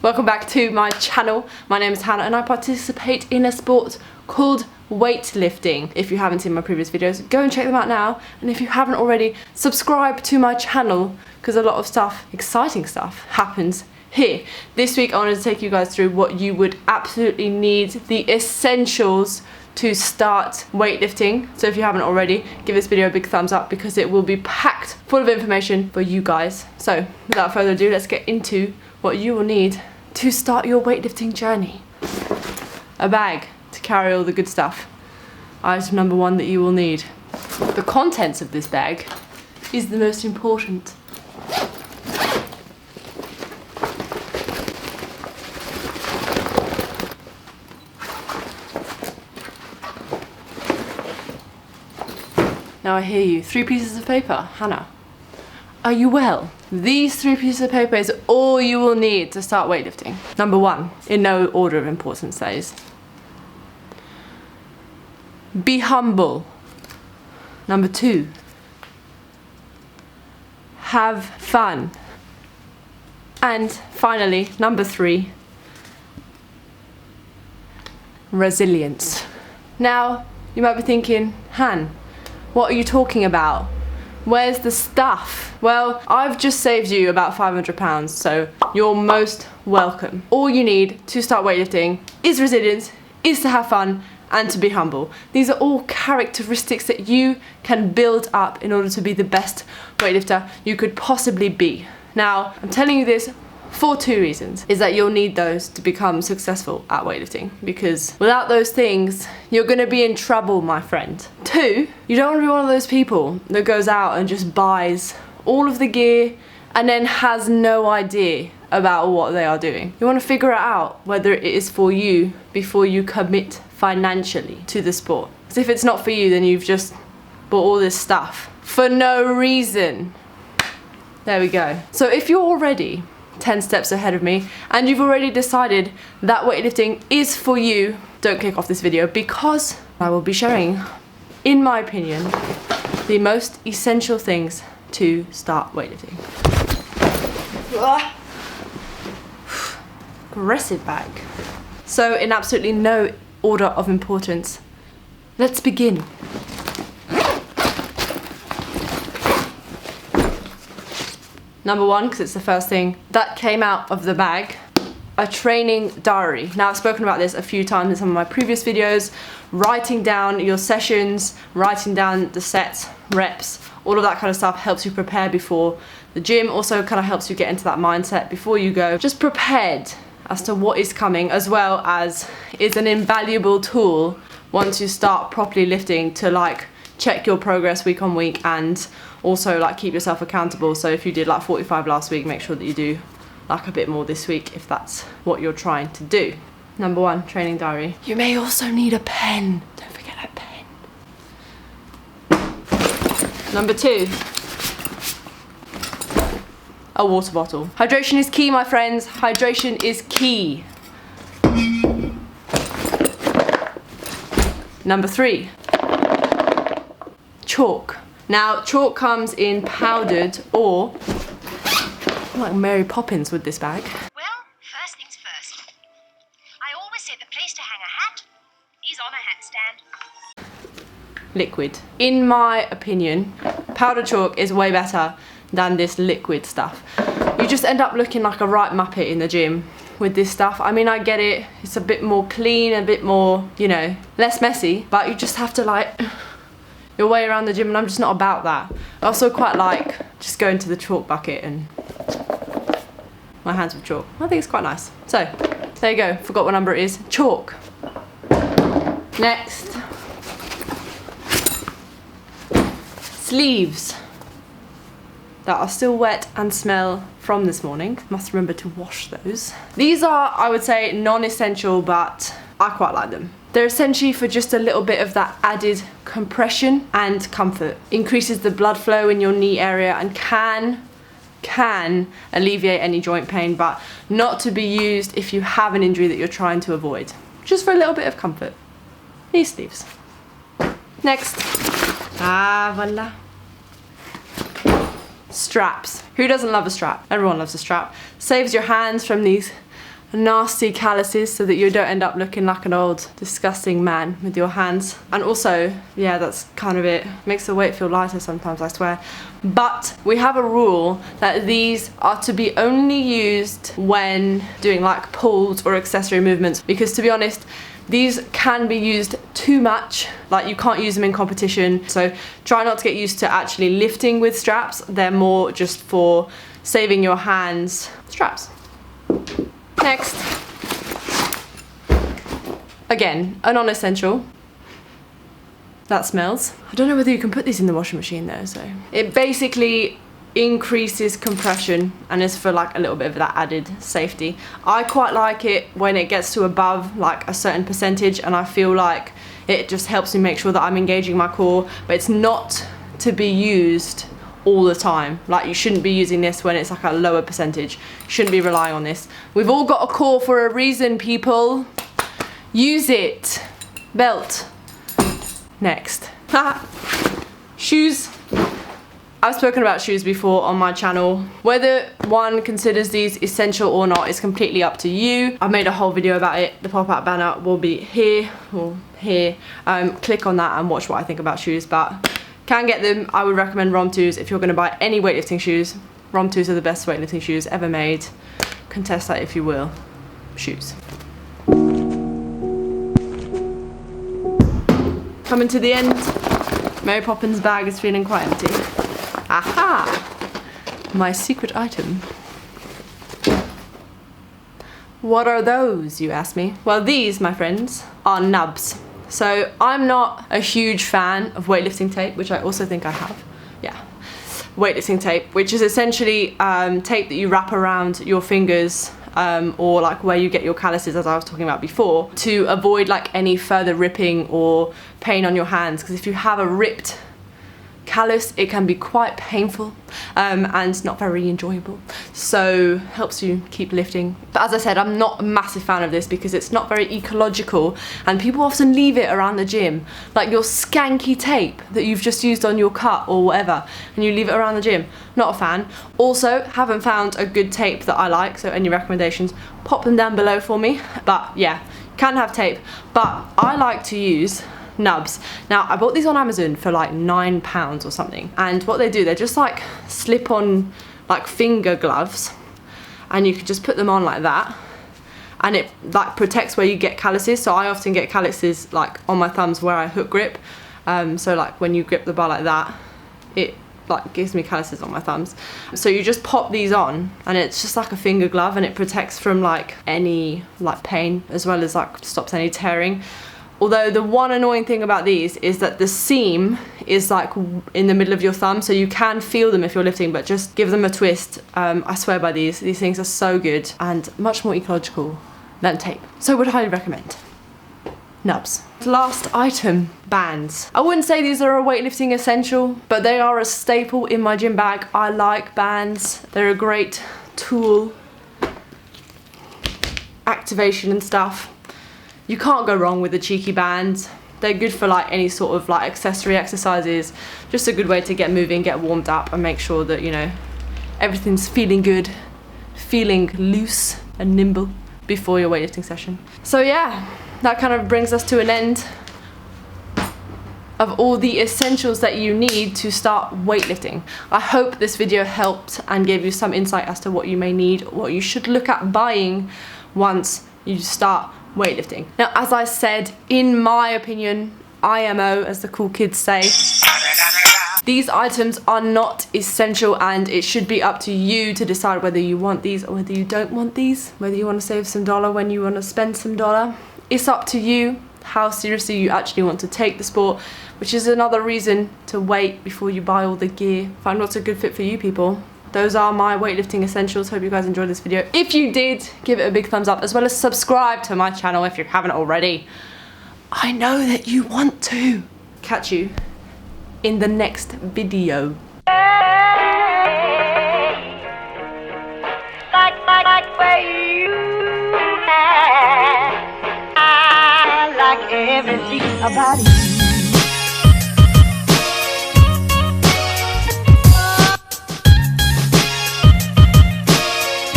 Welcome back to my channel. My name is Hannah and I participate in a sport called weightlifting. If you haven't seen my previous videos, go and check them out now. And if you haven't already, subscribe to my channel because a lot of stuff, exciting stuff, happens here. This week I wanted to take you guys through what you would absolutely need, the essentials to start weightlifting. So if you haven't already, give this video a big thumbs up because it will be packed full of information for you guys. So without further ado, let's get into what you will need to start your weightlifting journey. A bag to carry all the good stuff. Item number one that you will need. The contents of this bag is the most important. Now I hear you. 3 pieces of paper. Hannah, are you well? These 3 pieces of paper is all you will need to start weightlifting. Number one, in no order of importance that is. Be humble. Number 2, have fun. And finally, number 3, resilience. Now, you might be thinking, Han, what are you talking about? Where's the stuff? Well, I've just saved you about £500, so you're most welcome. All you need to start weightlifting is resilience, is to have fun, and to be humble. These are all characteristics that you can build up in order to be the best weightlifter you could possibly be. Now, I'm telling you this for 2 reasons. Is that you'll need those to become successful at weightlifting, because without those things, you're gonna be in trouble, my friend. 2, you don't wanna be one of those people that goes out and just buys all of the gear and then has no idea about what they are doing. You wanna figure it out whether it is for you before you commit financially to the sport. Because if it's not for you, then you've just bought all this stuff for no reason. There we go. So if you're already 10 steps ahead of me and you've already decided that weightlifting is for you, don't click off this video because I will be sharing, in my opinion, the most essential things to start weightlifting. Aggressive bag. So in absolutely no order of importance, let's begin. Number 1, because it's the first thing that came out of the bag, a training diary. Now, I've spoken about this a few times in some of my previous videos. Writing down your sessions, writing down the sets, reps, all of that kind of stuff helps you prepare before the gym. Also kind of helps you get into that mindset before you go. Just prepared as to what is coming, as well as is an invaluable tool once you start properly lifting to like check your progress week on week and also like keep yourself accountable. So if you did like 45 last week, make sure that you do like a bit more this week if that's what you're trying to do. Number 1, training diary. You may also need a pen. Don't forget that pen. Number 2, a water bottle. Hydration is key, my friends. Hydration is key. Number 3, chalk. Now, chalk comes in powdered or, I'm like Mary Poppins with this bag. Well, first things first. I always say the place to hang a hat is on a hat stand. Liquid. In my opinion, powdered chalk is way better than this liquid stuff. You just end up looking like a right muppet in the gym with this stuff. I mean, I get it. It's a bit more clean, a bit more, you know, less messy, but you just have to like your way around the gym, and I'm just not about that. I also quite like just going to the chalk bucket and my hands with chalk. I think it's quite nice. So, there you go. Forgot what number it is. Chalk. Next. Sleeves that are still wet and smell from this morning. Must remember to wash those. These are, I would say, non-essential, but I quite like them. They're essentially for just a little bit of that added compression and comfort. Increases the blood flow in your knee area and can alleviate any joint pain, but not to be used if you have an injury that you're trying to avoid. Just for a little bit of comfort. Knee sleeves. Next. Voila. Straps. Who doesn't love a strap? Everyone loves a strap. Saves your hands from these nasty calluses so that you don't end up looking like an old disgusting man with your hands. And also, yeah, that's kind of it. Makes the weight feel lighter sometimes, I swear. But we have a rule that these are to be only used when doing like pulls or accessory movements, because to be honest, these can be used too much. Like, you can't use them in competition, so try not to get used to actually lifting with straps. They're more just for saving your hands straps. Next, again, a non-essential. That smells. I don't know whether you can put these in the washing machine though, so. It basically increases compression and is for like a little bit of that added safety. I quite like it when it gets to above like a certain percentage, and I feel like it just helps me make sure that I'm engaging my core, but it's not to be used all the time. Like, you shouldn't be using this when it's like a lower percentage. You shouldn't be relying on this. We've all got a core for a reason, people. Use it. Belt. Next. Shoes. I've spoken about shoes before on my channel. Whether one considers these essential or not is completely up to you. I've made a whole video about it. The pop-out banner will be here or here. Click on that and watch what I think about shoes, but can get them. I would recommend ROM 2s if you're going to buy any weightlifting shoes. ROM 2s are the best weightlifting shoes ever made. Contest that if you will. Shoes. Coming to the end. Mary Poppins' bag is feeling quite empty. Aha! My secret item. What are those, you ask me? Well, these, my friends, are nubs. So I'm not a huge fan of weightlifting tape, which I also think I have. Yeah, weightlifting tape, which is essentially tape that you wrap around your fingers or like where you get your calluses, as I was talking about before, to avoid like any further ripping or pain on your hands. Because if you have a ripped callus, it can be quite painful and not very enjoyable, so helps you keep lifting. But as I said, I'm not a massive fan of this because it's not very ecological, and people often leave it around the gym, like your skanky tape that you've just used on your cut or whatever, and you leave it around the gym. Not a fan. Also, haven't found a good tape that I like, so any recommendations, pop them down below for me. But yeah, can have tape, but I like to use nubs. Now, I bought these on Amazon for like £9 or something, and what they do, they're just like slip on like finger gloves, and you can just put them on like that, and it like protects where you get calluses. So I often get calluses like on my thumbs where I hook grip, so like when you grip the bar like that, it like gives me calluses on my thumbs. So you just pop these on, and it's just like a finger glove, and it protects from like any like pain, as well as like stops any tearing. Although the one annoying thing about these is that the seam is like in the middle of your thumb, so you can feel them if you're lifting, but just give them a twist. I swear by these. These things are so good and much more ecological than tape. So would highly recommend. Nubs. Last item, bands. I wouldn't say these are a weightlifting essential, but they are a staple in my gym bag. I like bands. They're a great tool. Activation and stuff. You can't go wrong with the cheeky bands. They're good for like any sort of like accessory exercises. Just a good way to get moving, get warmed up, and make sure that, you know, everything's feeling good, feeling loose and nimble before your weightlifting session. So yeah, that kind of brings us to an end of all the essentials that you need to start weightlifting. I hope this video helped and gave you some insight as to what you may need, what you should look at buying once you start weightlifting. Now, as I said, in my opinion, IMO, as the cool kids say, these items are not essential, and it should be up to you to decide whether you want these or whether you don't want these, whether you want to save some dollar when you want to spend some dollar. It's up to you how seriously you actually want to take the sport, which is another reason to wait before you buy all the gear. Find what's a good fit for you, people. Those are my weightlifting essentials. Hope you guys enjoyed this video. If you did, give it a big thumbs up, as well as subscribe to my channel if you haven't already. I know that you want to. Catch you in the next video. Everything about you.